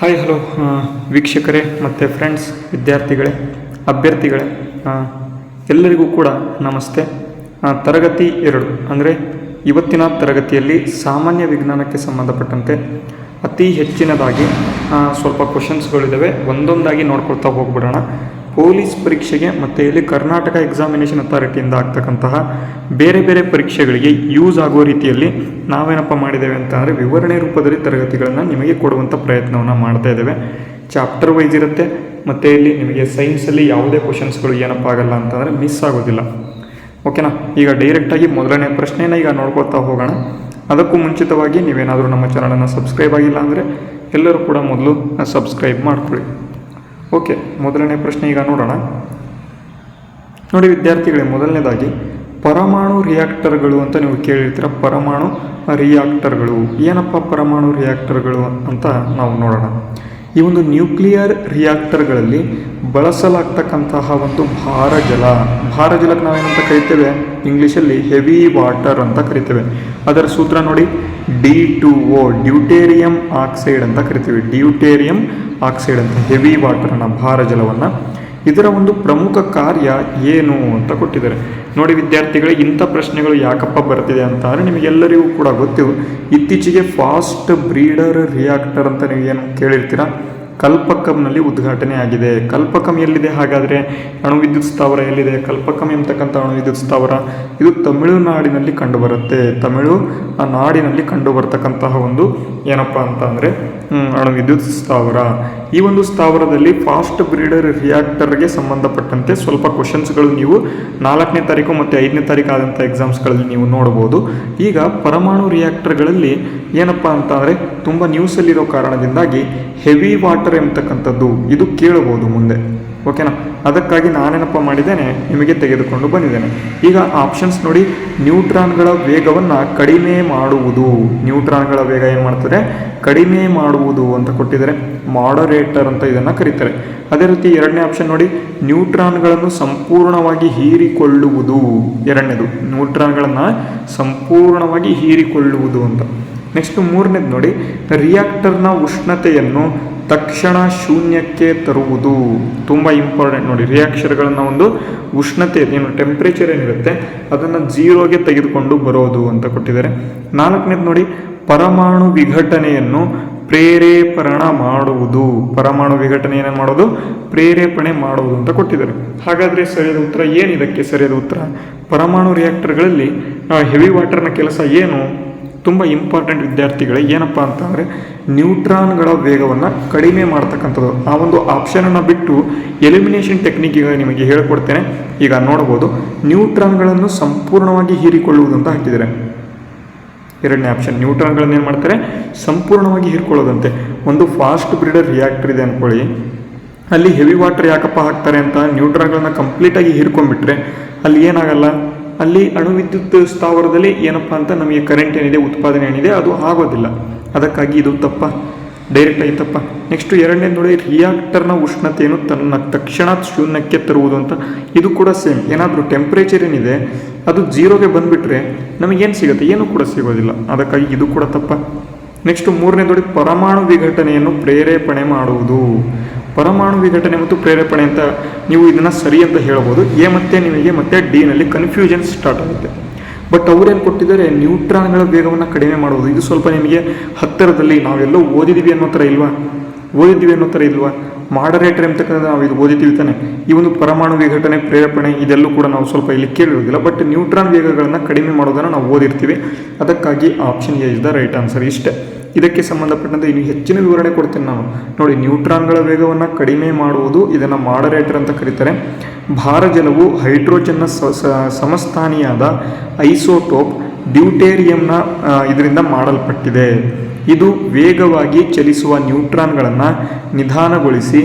Hi hello ವೀಕ್ಷಕರೇ ಮತ್ತು friends, ವಿದ್ಯಾರ್ಥಿಗಳೇ, ಅಭ್ಯರ್ಥಿಗಳೇ, ಎಲ್ಲರಿಗೂ ಕೂಡ ನಮಸ್ತೆ. ತರಗತಿ 2 ಅಂದರೆ ಇವತ್ತಿನ ತರಗತಿಯಲ್ಲಿ ಸಾಮಾನ್ಯ ವಿಜ್ಞಾನಕ್ಕೆ ಸಂಬಂಧಪಟ್ಟಂತೆ ಅತಿ ಹೆಚ್ಚಿನದಾಗಿ ಸ್ವಲ್ಪ ಕ್ವಶನ್ಸ್ಗಳಿದ್ದಾವೆ. ಒಂದೊಂದಾಗಿ ನೋಡ್ಕೊಳ್ತಾ ಹೋಗ್ಬಿಡೋಣ. ಪೊಲೀಸ್ ಪರೀಕ್ಷೆಗೆ ಮತ್ತು ಇಲ್ಲಿ ಕರ್ನಾಟಕ ಎಕ್ಸಾಮಿನೇಷನ್ ಅಥಾರಿಟಿಯಿಂದ ಆಗ್ತಕ್ಕಂತಹ ಬೇರೆ ಬೇರೆ ಪರೀಕ್ಷೆಗಳಿಗೆ ಯೂಸ್ ಆಗೋ ರೀತಿಯಲ್ಲಿ ನಾವೇನಪ್ಪ ಮಾಡಿದ್ದೇವೆ ಅಂತಂದರೆ ವಿವರಣೆ ರೂಪದಲ್ಲಿ ತರಗತಿಗಳನ್ನು ನಿಮಗೆ ಕೊಡುವಂಥ ಪ್ರಯತ್ನವನ್ನು ಮಾಡ್ತಾ ಇದ್ದೇವೆ. ಚಾಪ್ಟರ್ ವೈಸ್ ಇರುತ್ತೆ ಮತ್ತು ಇಲ್ಲಿ ನಿಮಗೆ ಸೈನ್ಸಲ್ಲಿ ಯಾವುದೇ ಕ್ವಶನ್ಸ್ಗಳು ಏನಪ್ಪ ಆಗಲ್ಲ ಅಂತಂದರೆ ಮಿಸ್ ಆಗೋದಿಲ್ಲ. ಓಕೆನಾ? ಈಗ ಡೈರೆಕ್ಟಾಗಿ ಮೊದಲನೇ ಪ್ರಶ್ನೆಯನ್ನು ಈಗ ನೋಡ್ಕೊಳ್ತಾ ಹೋಗೋಣ. ಅದಕ್ಕೂ ಮುಂಚಿತವಾಗಿ ನೀವೇನಾದರೂ ನಮ್ಮ ಚಾನಲನ್ನು ಸಬ್ಸ್ಕ್ರೈಬ್ ಆಗಿಲ್ಲ ಅಂದರೆ ಎಲ್ಲರೂ ಕೂಡ ಮೊದಲು ಸಬ್ಸ್ಕ್ರೈಬ್ ಮಾಡ್ಕೊಳ್ಳಿ. ಓಕೆ, ಮೊದಲನೇ ಪ್ರಶ್ನೆ ಈಗ ನೋಡೋಣ. ನೋಡಿ ವಿದ್ಯಾರ್ಥಿಗಳೇ, ಮೊದಲನೇದಾಗಿ ಪರಮಾಣು ರಿಯಾಕ್ಟರ್ಗಳು ಅಂತ ನೀವು ಕೇಳಿರ್ತೀರ. ಪರಮಾಣು ರಿಯಾಕ್ಟರ್ಗಳು ಏನಪ್ಪ? ಪರಮಾಣು ರಿಯಾಕ್ಟರ್ಗಳು ಅಂತ ನಾವು ನೋಡೋಣ. ಈ ಒಂದು ನ್ಯೂಕ್ಲಿಯರ್ ರಿಯಾಕ್ಟರ್ಗಳಲ್ಲಿ ಬಳಸಲಾಗ್ತಕ್ಕಂತಹ ಒಂದು ಭಾರಜಲಕ್ಕೆ ನಾವೇನಂತ ಕರಿತೇವೆ? ಇಂಗ್ಲೀಷಲ್ಲಿ ಹೆವಿ ವಾಟರ್ ಅಂತ ಕರಿತೇವೆ. ಅದರ ಸೂತ್ರ ನೋಡಿ, D2O, ಡ್ಯೂಟೇರಿಯಂ ಆಕ್ಸೈಡ್ ಅಂತ ಕರಿತೀವಿ. ಡ್ಯೂಟೇರಿಯಂ ಆಕ್ಸೈಡ್ ಅಂತ ಹೆವಿ ವಾಟರ್ನ, ಭಾರಜಲವನ್ನು. ಇದರ ಒಂದು ಪ್ರಮುಖ ಕಾರ್ಯ ಏನು ಅಂತ ಕೊಟ್ಟಿದ್ದಾರೆ. ನೋಡಿ ವಿದ್ಯಾರ್ಥಿಗಳೇ, ಇಂಥ ಪ್ರಶ್ನೆಗಳು ಯಾಕಪ್ಪ ಬರ್ತಿದೆ ಅಂತ ಅಂದರೆ ನಿಮಗೆಲ್ಲರಿಗೂ ಕೂಡ ಗೊತ್ತಿದೆ. ಇತ್ತೀಚೆಗೆ ಫಾಸ್ಟ್ ಬ್ರೀಡರ್ ರಿಯಾಕ್ಟರ್ ಅಂತ ನೀವು ಏನು ಕೇಳಿರ್ತೀರ, ಕಲ್ಪಕಂನಲ್ಲಿ ಉದ್ಘಾಟನೆ ಆಗಿದೆ. ಕಲ್ಪಕಂ ಎಲ್ಲಿದೆ ಹಾಗಾದರೆ? ಅಣುವಿದ್ಯುತ್ ಸ್ಥಾವರ ಎಲ್ಲಿದೆ? ಕಲ್ಪಕಂ ಎಂಬತಕ್ಕಂಥ ಅಣುವಿದ್ಯುತ್ ಸ್ಥಾವರ ಇದು ತಮಿಳುನಾಡಿನಲ್ಲಿ ಕಂಡುಬರುತ್ತೆ. ನಾಡಿನಲ್ಲಿ ಕಂಡುಬರ್ತಕ್ಕಂತಹ ಒಂದು ಏನಪ್ಪ ಅಂತ ಅಂದರೆ ಅಣುವಿದ್ಯುತ್ ಸ್ಥಾವರ. ಈ ಒಂದು ಸ್ಥಾವರದಲ್ಲಿ ಫಾಸ್ಟ್ ಬ್ರೀಡರ್ ರಿಯಾಕ್ಟರ್ಗೆ ಸಂಬಂಧಪಟ್ಟಂತೆ ಸ್ವಲ್ಪ ಕ್ವಶನ್ಸ್ಗಳು ನೀವು 4ನೇ ತಾರೀಕು ಮತ್ತು 5ನೇ ತಾರೀಕು ಆದಂಥ ಎಕ್ಸಾಮ್ಸ್ಗಳಲ್ಲಿ ನೀವು ನೋಡ್ಬೋದು. ಈಗ ಪರಮಾಣು ರಿಯಾಕ್ಟರ್ಗಳಲ್ಲಿ ಏನಪ್ಪ ಅಂತ ಅಂದರೆ ತುಂಬ ನ್ಯೂಸಲ್ಲಿರೋ ಕಾರಣದಿಂದಾಗಿ ಹೆವಿ ವಾಟರ್ ಎಂಬತಕ್ಕಂಥದ್ದು ಇದು ಕೇಳಬಹುದು ಮುಂದೆ. ಓಕೆನಾ? ಅದಕ್ಕಾಗಿ ನಾನೇನಪ್ಪ ಮಾಡಿದ್ದೇನೆ, ನಿಮಗೆ ತೆಗೆದುಕೊಂಡು ಬಂದಿದ್ದೇನೆ. ಈಗ ಆಪ್ಷನ್ಸ್ ನೋಡಿ, ನ್ಯೂಟ್ರಾನ್ಗಳ ವೇಗವನ್ನು ಕಡಿಮೆ ಮಾಡುವುದು. ನ್ಯೂಟ್ರಾನ್ಗಳ ವೇಗ ಏನು ಮಾಡ್ತಾರೆ? ಕಡಿಮೆ ಮಾಡುವುದು ಅಂತ ಕೊಟ್ಟಿದ್ದಾರೆ. ಮಾಡರೇಟರ್ ಅಂತ ಇದನ್ನು ಕರೀತಾರೆ. ಅದೇ ರೀತಿ 2ನೇ ಆಪ್ಷನ್ ನೋಡಿ, ನ್ಯೂಟ್ರಾನ್ಗಳನ್ನು ಸಂಪೂರ್ಣವಾಗಿ ಹೀರಿಕೊಳ್ಳುವುದು. 2ನೇದು ನ್ಯೂಟ್ರಾನ್ಗಳನ್ನು ಸಂಪೂರ್ಣವಾಗಿ ಹೀರಿಕೊಳ್ಳುವುದು ಅಂತ. ನೆಕ್ಸ್ಟ್ 3ನೇದು ನೋಡಿ, ರಿಯಾಕ್ಟರ್ನ ಉಷ್ಣತೆಯನ್ನು ತಕ್ಷಣ ಶೂನ್ಯಕ್ಕೆ ತರುವುದು. ತುಂಬ ಇಂಪಾರ್ಟೆಂಟ್ ನೋಡಿ. ರಿಯಾಕ್ಷನ್ಗಳನ್ನು ಒಂದು ಉಷ್ಣತೆ ಏನು ಟೆಂಪ್ರೇಚರ್ ಏನಿರುತ್ತೆ ಅದನ್ನು 0ಗೆ ತೆಗೆದುಕೊಂಡು ಬರೋದು ಅಂತ ಕೊಟ್ಟಿದ್ದಾರೆ. 4ನೇದು ನೋಡಿ, ಪರಮಾಣು ವಿಘಟನೆಯನ್ನು ಪ್ರೇರೇಪಣ ಮಾಡುವುದು. ಪರಮಾಣು ವಿಘಟನೆಯನ್ನು ಮಾಡೋದು, ಪ್ರೇರೇಪಣೆ ಮಾಡುವುದು ಅಂತ ಕೊಟ್ಟಿದ್ದಾರೆ. ಹಾಗಾದರೆ ಸರಿಯಾದ ಉತ್ತರ ಏನು? ಇದಕ್ಕೆ ಸರಿಯಾದ ಉತ್ತರ ಪರಮಾಣು ರಿಯಾಕ್ಟರ್ಗಳಲ್ಲಿ ಹೆವಿ ವಾಟರ್ನ ಕೆಲಸ ಏನು? ತುಂಬ ಇಂಪಾರ್ಟೆಂಟ್ ವಿದ್ಯಾರ್ಥಿಗಳೇ. ಏನಪ್ಪ ಅಂತಂದರೆ ನ್ಯೂಟ್ರಾನ್ಗಳ ವೇಗವನ್ನು ಕಡಿಮೆ ಮಾಡ್ತಕ್ಕಂಥದ್ದು. ಆ ಒಂದು ಆಪ್ಷನನ್ನು ಬಿಟ್ಟು ಎಲಿಮಿನೇಷನ್ ಟೆಕ್ನಿಕ್ ಈಗ ನಿಮಗೆ ಹೇಳಿಕೊಡ್ತೇನೆ. ಈಗ ನೋಡ್ಬೋದು, ನ್ಯೂಟ್ರಾನ್ಗಳನ್ನು ಸಂಪೂರ್ಣವಾಗಿ ಹೀರಿಕೊಳ್ಳುವುದು ಅಂತ ಹಾಕಿದ್ದಾರೆ. 2ನೇ ಆಪ್ಷನ್, ನ್ಯೂಟ್ರಾನ್ಗಳನ್ನು ಏನು ಮಾಡ್ತಾರೆ? ಸಂಪೂರ್ಣವಾಗಿ ಹೀರಿಕೊಳ್ಳೋದಂತೆ. ಒಂದು ಫಾಸ್ಟ್ ಬ್ರೀಡರ್ ರಿಯಾಕ್ಟರ್ ಇದೆ ಅಂದ್ಕೊಳ್ಳಿ, ಅಲ್ಲಿ ಹೆವಿ ವಾಟರ್ ಯಾಕಪ್ಪ ಹಾಕ್ತಾರೆ ಅಂತ ನ್ಯೂಟ್ರಾನ್ಗಳನ್ನು ಕಂಪ್ಲೀಟಾಗಿ ಹೀರ್ಕೊಂಡ್ಬಿಟ್ರೆ ಅಲ್ಲಿ ಏನಾಗಲ್ಲ, ಅಲ್ಲಿ ಅಣುವಿದ್ಯುತ್ ಸ್ಥಾವರದಲ್ಲಿ ಏನಪ್ಪ ಅಂತ ನಮಗೆ ಕರೆಂಟ್ ಏನಿದೆ, ಉತ್ಪಾದನೆ ಏನಿದೆ ಅದು ಆಗೋದಿಲ್ಲ. ಅದಕ್ಕಾಗಿ ಇದು ತಪ್ಪ, ಡೈರೆಕ್ಟ್ ಆಗಿ ತಪ್ಪ. ನೆಕ್ಸ್ಟ್ 2ನೇದು ನೋಡಿ, ರಿಯಾಕ್ಟರ್ನ ಉಷ್ಣತೆಯನ್ನು ತನ್ನ ತಕ್ಷಣ ಶೂನ್ಯಕ್ಕೆ ತರುವುದು ಅಂತ. ಇದು ಕೂಡ ಸೇಮ್. ಏನಾದರೂ ಟೆಂಪ್ರೇಚರ್ ಏನಿದೆ ಅದು 0ಗೆ ಬಂದುಬಿಟ್ರೆ ನಮಗೇನು ಸಿಗುತ್ತೆ? ಏನೂ ಕೂಡ ಸಿಗೋದಿಲ್ಲ. ಅದಕ್ಕಾಗಿ ಇದು ಕೂಡ ತಪ್ಪ. ನೆಕ್ಸ್ಟ್ 3ನೇದು ನೋಡಿ, ಪರಮಾಣು ವಿಘಟನೆಯನ್ನು ಪ್ರೇರೇಪಣೆ ಮಾಡುವುದು. ಪರಮಾಣು ವಿಘಟನೆ ಮತ್ತು ಪ್ರೇರೇಪಣೆ ಅಂತ ನೀವು ಇದನ್ನು ಸರಿ ಅಂತ ಹೇಳ್ಬೋದು. ಎ ಮತ್ತು ನಿಮಗೆ ಮತ್ತೆ ಡಿನಲ್ಲಿ ಕನ್ಫ್ಯೂಷನ್ ಸ್ಟಾರ್ಟ್ ಆಗುತ್ತೆ. ಬಟ್ ಅವರೇನು ಕೊಟ್ಟಿದ್ದಾರೆ? ನ್ಯೂಟ್ರಾನ್ಗಳ ವೇಗವನ್ನು ಕಡಿಮೆ ಮಾಡುವುದು. ಇದು ಸ್ವಲ್ಪ ನಿಮಗೆ ಹತ್ತಿರದಲ್ಲಿ ನಾವೆಲ್ಲೋ ಓದಿದ್ದೀವಿ ಅನ್ನೋ ಥರ ಇಲ್ವಾ? ಮಾಡರೇಟರ್ ಎಂಬತಕ್ಕಂಥ ನಾವು ಇದು ಓದಿದ್ದೀವಿ ತಾನೆ. ಈ ಒಂದು ಪರಮಾಣು ವಿಘಟನೆ, ಪ್ರೇರೇಪಣೆ ಇದೆಲ್ಲೂ ಕೂಡ ನಾವು ಸ್ವಲ್ಪ ಇಲ್ಲಿ ಕೇಳಿರೋದಿಲ್ಲ. ಬಟ್ ನ್ಯೂಟ್ರಾನ್ ವೇಗಗಳನ್ನು ಕಡಿಮೆ ಮಾಡೋದನ್ನು ನಾವು ಓದಿರ್ತೀವಿ. ಅದಕ್ಕಾಗಿ option A is the right answer. ಇಷ್ಟೇ. ಇದಕ್ಕೆ ಸಂಬಂಧಪಟ್ಟಂತೆ ಇನ್ನು ಹೆಚ್ಚಿನ ವಿವರಣೆ ಕೊಡ್ತೀನಿ ನಾನು. ನೋಡಿ, ನ್ಯೂಟ್ರಾನ್ಗಳ ವೇಗವನ್ನು ಕಡಿಮೆ ಮಾಡುವುದು, ಇದನ್ನು ಮಾಡರೇಟರ್ ಅಂತ ಕರೀತಾರೆ. ಭಾರಜಲವು ಹೈಡ್ರೋಜನ್ನ ಸಮಸ್ಥಾನಿಯಾದ ಐಸೋಟೋಪ್ ಡ್ಯೂಟೇರಿಯಂನ ಇದರಿಂದ ಮಾಡಲ್ಪಟ್ಟಿದೆ. ಇದು ವೇಗವಾಗಿ ಚಲಿಸುವ ನ್ಯೂಟ್ರಾನ್ಗಳನ್ನು ನಿಧಾನಗೊಳಿಸಿ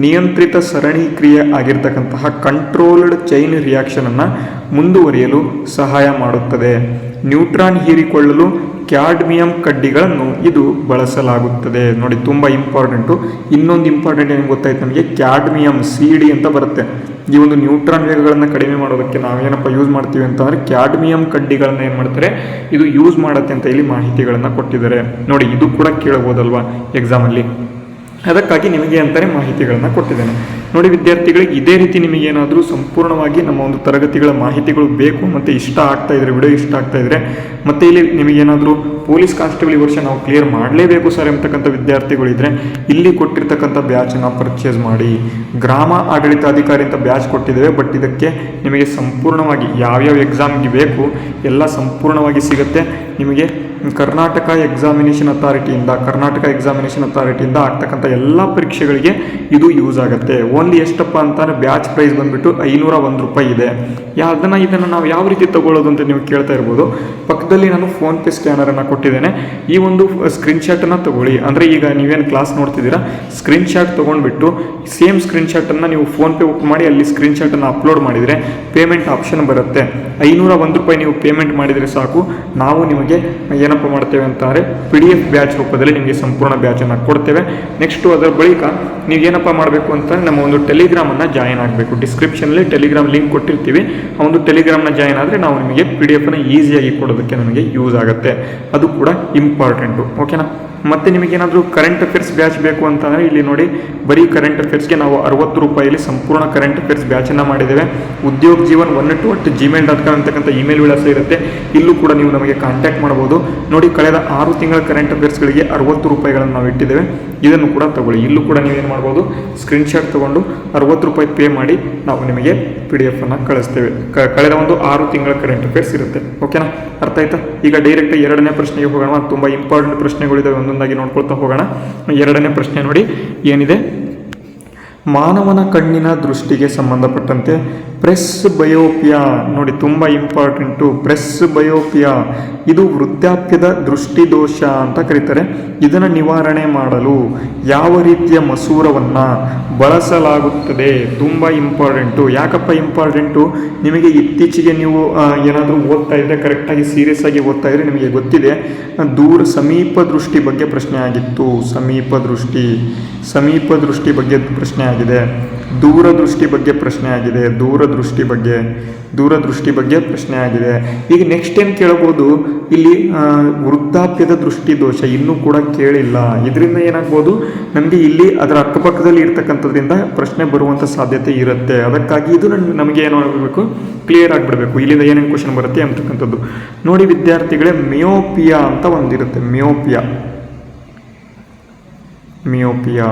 ನಿಯಂತ್ರಿತ ಸರಣಿ ಕ್ರಿಯೆ ಆಗಿರ್ತಕ್ಕಂತಹ ಕಂಟ್ರೋಲ್ಡ್ ಚೈನ್ ರಿಯಾಕ್ಷನನ್ನು ಮುಂದುವರಿಯಲು ಸಹಾಯ ಮಾಡುತ್ತದೆ. ನ್ಯೂಟ್ರಾನ್ ಹೀರಿಕೊಳ್ಳಲು ಕ್ಯಾಡ್ಮಿಯಂ ಕಡ್ಡಿಗಳನ್ನು ಇದು ಬಳಸಲಾಗುತ್ತದೆ. ನೋಡಿ, ತುಂಬ ಇಂಪಾರ್ಟೆಂಟು. ಇನ್ನೊಂದು ಇಂಪಾರ್ಟೆಂಟ್ ಏನು ಗೊತ್ತಾಯ್ತು ನಮಗೆ? ಕ್ಯಾಡ್ಮಿಯಂ CD ಅಂತ ಬರುತ್ತೆ. ಈ ಒಂದು ನ್ಯೂಟ್ರಾನ್ ವೇಗಗಳನ್ನು ಕಡಿಮೆ ಮಾಡೋದಕ್ಕೆ ನಾವೇನಪ್ಪ ಯೂಸ್ ಮಾಡ್ತೀವಿ ಅಂತಂದರೆ ಕ್ಯಾಡ್ಮಿಯಂ ಕಡ್ಡಿಗಳನ್ನು ಏನು ಮಾಡ್ತಾರೆ, ಇದು ಯೂಸ್ ಮಾಡುತ್ತೆ ಅಂತ ಇಲ್ಲಿ ಮಾಹಿತಿಗಳನ್ನು ಕೊಟ್ಟಿದ್ದಾರೆ. ನೋಡಿ, ಇದು ಕೂಡ ಕೇಳಬಹುದಲ್ವಾ ಎಕ್ಸಾಮಲ್ಲಿ. ಅದಕ್ಕಾಗಿ ನಿಮಗೆ ಅಂತಾರೆ ಮಾಹಿತಿಗಳನ್ನು ಕೊಟ್ಟಿದ್ದೇನೆ. ನೋಡಿ ವಿದ್ಯಾರ್ಥಿಗಳಿಗೆ, ಇದೇ ರೀತಿ ನಿಮಗೇನಾದರೂ ಸಂಪೂರ್ಣವಾಗಿ ನಮ್ಮ ಒಂದು ತರಗತಿಗಳ ಮಾಹಿತಿಗಳು ಬೇಕು ಮತ್ತು ಇಷ್ಟ ಆಗ್ತಾ ಇದ್ರೆ, ವಿಡಿಯೋ ಇಷ್ಟ ಆಗ್ತಾ ಇದ್ರೆ, ಮತ್ತು ಇಲ್ಲಿ ನಿಮಗೇನಾದರೂ ಪೊಲೀಸ್ ಕಾನ್ಸ್ಟೇಬಲ್ ಈ ವರ್ಷ ನಾವು ಕ್ಲಿಯರ್ ಮಾಡಲೇಬೇಕು ಸರ್ ಎಂಬತಕ್ಕಂಥ ವಿದ್ಯಾರ್ಥಿಗಳಿದ್ರೆ ಇಲ್ಲಿ ಕೊಟ್ಟಿರ್ತಕ್ಕಂಥ ಬ್ಯಾಚನ್ನು ಪರ್ಚೇಸ್ ಮಾಡಿ. ಗ್ರಾಮ ಆಡಳಿತಾಧಿಕಾರಿ ಅಂತ ಬ್ಯಾಚ್ ಕೊಟ್ಟಿದ್ದೇವೆ, ಬಟ್ ಇದಕ್ಕೆ ನಿಮಗೆ ಸಂಪೂರ್ಣವಾಗಿ ಯಾವ್ಯಾವ ಎಕ್ಸಾಮ್ಗೆ ಬೇಕು ಎಲ್ಲ ಸಂಪೂರ್ಣವಾಗಿ ಸಿಗುತ್ತೆ. ನಿಮಗೆ ಕರ್ನಾಟಕ ಎಕ್ಸಾಮಿನೇಷನ್ ಅಥಾರಿಟಿಯಿಂದ ಆಗ್ತಕ್ಕಂಥ ಎಲ್ಲ ಪರೀಕ್ಷೆಗಳಿಗೆ ಇದು ಯೂಸ್ ಆಗುತ್ತೆ. ಓನ್ಲಿ ಎಷ್ಟಪ್ಪ ಅಂತಂದರೆ ಬ್ಯಾಚ್ ಪ್ರೈಸ್ ಬಂದುಬಿಟ್ಟು 501 ರೂಪಾಯಿ ಇದೆ. ಇದನ್ನು ನಾವು ಯಾವ ರೀತಿ ತಗೊಳ್ಳೋದು ಅಂತ ನೀವು ಕೇಳ್ತಾ ಇರ್ಬೋದು. ಪಕ್ಕದಲ್ಲಿ ನಾನು ಫೋನ್ಪೇ ಸ್ಕ್ಯಾನರನ್ನು ಕೊಟ್ಟಿದ್ದೇನೆ. ಈ ಒಂದು ಸ್ಕ್ರೀನ್ಶಾಟನ್ನು ತಗೊಳ್ಳಿ. ಅಂದರೆ ಈಗ ನೀವೇನು ಕ್ಲಾಸ್ ನೋಡ್ತಿದ್ದೀರಾ, ಸ್ಕ್ರೀನ್ಶಾಟ್ ತೊಗೊಂಡ್ಬಿಟ್ಟು ಸೇಮ್ ಸ್ಕ್ರೀನ್ಶಾಟನ್ನು ನೀವು ಫೋನ್ಪೇ ಓಪನ್ ಮಾಡಿ ಅಲ್ಲಿ ಸ್ಕ್ರೀನ್ಶಾಟನ್ನು ಅಪ್ಲೋಡ್ ಮಾಡಿದರೆ ಪೇಮೆಂಟ್ ಆಪ್ಷನ್ ಬರುತ್ತೆ. 501 ರೂಪಾಯಿ ನೀವು ಪೇಮೆಂಟ್ ಮಾಡಿದರೆ ಸಾಕು, ನಾವು ನಿಮಗೆ ಏನಪ್ಪ ಮಾಡ್ತೇವೆ ಅಂತಂದರೆ PDF ಬ್ಯಾಚ್ ರೂಪದಲ್ಲಿ ನಿಮಗೆ ಸಂಪೂರ್ಣ ಬ್ಯಾಚನ್ನು ಕೊಡ್ತೇವೆ. ನೆಕ್ಸ್ಟು ಅದರ ಬಳಿಕ ನೀವು ಏನಪ್ಪ ಮಾಡಬೇಕು ಅಂತಂದರೆ ನಮ್ಮ ಒಂದು ಟೆಲಿಗ್ರಾಮನ್ನು ಜಾಯಿನ್ ಆಗಬೇಕು. ಡಿಸ್ಕ್ರಿಪ್ಷನಲ್ಲಿ ಟೆಲಿಗ್ರಾಮ್ ಲಿಂಕ್ ಕೊಟ್ಟಿರ್ತೀವಿ. ಆ ಒಂದು ಟೆಲಿಗ್ರಾಮ್ನ ಜಾಯಿನ್ ಆದರೆ ನಾವು ನಿಮಗೆ PDF ಈಸಿಯಾಗಿ ಕೊಡೋದಕ್ಕೆ ನಮಗೆ ಯೂಸ್ ಆಗುತ್ತೆ. ಅದು ಕೂಡ ಇಂಪಾರ್ಟೆಂಟು, ಓಕೆನಾ. ಮತ್ತು ನಿಮಗೇನಾದರೂ ಕರೆಂಟ್ ಅಫೇರ್ಸ್ ಬ್ಯಾಚ್ ಬೇಕು ಅಂತಂದರೆ ಇಲ್ಲಿ ನೋಡಿ, ಬರೀ ಕರೆಂಟ್ ಅಫೇರ್ಸ್ಗೆ ನಾವು 60 ರೂಪಾಯಿಲಿ ಸಂಪೂರ್ಣ ಕರೆಂಟ್ ಅಫೇರ್ಸ್ ಬ್ಯಾಚನ್ನು ಮಾಡಿದ್ದೇವೆ. ಉದ್ಯೋಗ ಜೀವನ್ 1@gmail.com ಅಂತಕ್ಕಂಥ ಇಮೇಲ್ ವಿಳಾಸ ಇರುತ್ತೆ. ಇಲ್ಲೂ ಕೂಡ ನೀವು ನಮಗೆ ಕಾಂಟ್ಯಾಕ್ಟ್ ಮಾಡ್ಬೋದು. ನೋಡಿ, ಕಳೆದ 6 ತಿಂಗಳ ಕರೆಂಟ್ ಅಫೇರ್ಸ್ಗಳಿಗೆ 60 ರೂಪಾಯಿಗಳನ್ನು ನಾವು ಇಟ್ಟಿದ್ದೇವೆ. ಇದನ್ನು ಕೂಡ ತಗೊಳ್ಳಿ. ಇಲ್ಲೂ ಕೂಡ ನೀವೇನು ಮಾಡ್ಬೋದು, ಸ್ಕ್ರೀನ್ಶಾಟ್ ತೊಗೊಂಡು 60 ರೂಪಾಯಿ ಪೇ ಮಾಡಿ ನಾವು ನಿಮಗೆ PDF ಕಳಿಸ್ತೇವೆ. ಕಳೆದ ಒಂದು 6 ತಿಂಗಳ ಕರೆಂಟ್ ಅಫೇರ್ಸ್ ಇರುತ್ತೆ, ಓಕೆನಾ. ಅರ್ಥ ಆಯ್ತಾ? ಈಗ ಡೈರೆಕ್ಟ್ 2ನೇ ಪ್ರಶ್ನೆಗೆ ಹೋಗೋಣ. ತುಂಬ ಇಂಪಾರ್ಟೆಂಟ್ ಪ್ರಶ್ನೆಗಳಿದ್ದಾವೆ, ಒಂದೊಂದಾಗಿ ನೋಡ್ಕೊಳ್ತಾ ಹೋಗೋಣ. 2ನೇ ಪ್ರಶ್ನೆ ನೋಡಿ ಏನಿದೆ. ಮಾನವನ ಕಣ್ಣಿನ ದೃಷ್ಟಿಗೆ ಸಂಬಂಧಪಟ್ಟಂತೆ ಪ್ರೆಸ್ ಬಯೋಪಿಯಾ, ನೋಡಿ ತುಂಬ ಇಂಪಾರ್ಟೆಂಟು. ಪ್ರೆಸ್ ಬಯೋಪಿಯಾ ಇದು ವೃದ್ಧಾಪ್ಯದ ದೃಷ್ಟಿದೋಷ ಅಂತ ಕರೀತಾರೆ. ಇದನ್ನು ನಿವಾರಣೆ ಮಾಡಲು ಯಾವ ರೀತಿಯ ಮಸೂರವನ್ನು ಬಳಸಲಾಗುತ್ತದೆ? ತುಂಬ ಇಂಪಾರ್ಟೆಂಟು. ಯಾಕಪ್ಪ ಇಂಪಾರ್ಟೆಂಟು? ನಿಮಗೆ ಇತ್ತೀಚೆಗೆ ನೀವು ಏನಾದರೂ ಓದ್ತಾ ಇದ್ದರೆ, ಕರೆಕ್ಟಾಗಿ ಸೀರಿಯಸ್ ಆಗಿ ಓದ್ತಾ ಇದ್ದರೆ ನಿಮಗೆ ಗೊತ್ತಿದೆ, ಸಮೀಪ ದೃಷ್ಟಿ ಬಗ್ಗೆ ಪ್ರಶ್ನೆ ಆಗಿತ್ತು. ಸಮೀಪ ದೃಷ್ಟಿ ಬಗ್ಗೆ ಪ್ರಶ್ನೆ ಆಗಿದೆ. ದೂರದೃಷ್ಟಿ ಬಗ್ಗೆ ಪ್ರಶ್ನೆ ಆಗಿದೆ. ದೂರದೃಷ್ಟಿ ಬಗ್ಗೆ ಪ್ರಶ್ನೆ ಆಗಿದೆ. ಈಗ ನೆಕ್ಸ್ಟ್ ಏನು ಕೇಳಬಹುದು, ಇಲ್ಲಿ ವೃದ್ಧಾಪ್ಯದ ದೃಷ್ಟಿ ದೋಷ ಇನ್ನೂ ಕೂಡ ಕೇಳಿಲ್ಲ. ಇದರಿಂದ ಏನಾಗ್ಬೋದು, ನಮಗೆ ಇಲ್ಲಿ ಅದರ ಅಕ್ಕಪಕ್ಕದಲ್ಲಿ ಇರ್ತಕ್ಕಂಥದ್ರಿಂದ ಪ್ರಶ್ನೆ ಬರುವಂಥ ಸಾಧ್ಯತೆ ಇರುತ್ತೆ. ಅದಕ್ಕಾಗಿ ಇದು ನಮಗೆ ಏನು ಆಗಬೇಕು, ಕ್ಲಿಯರ್ ಆಗಿಬಿಡಬೇಕು. ಇಲ್ಲಿಂದ ಏನೇನು ಕ್ವಶನ್ ಬರುತ್ತೆ ಅಂತಕ್ಕಂಥದ್ದು ನೋಡಿ ವಿದ್ಯಾರ್ಥಿಗಳೇ. ಮಿಯೋಪಿಯಾ ಅಂತ ಒಂದಿರುತ್ತೆ, ಮಿಯೋಪಿಯಾ.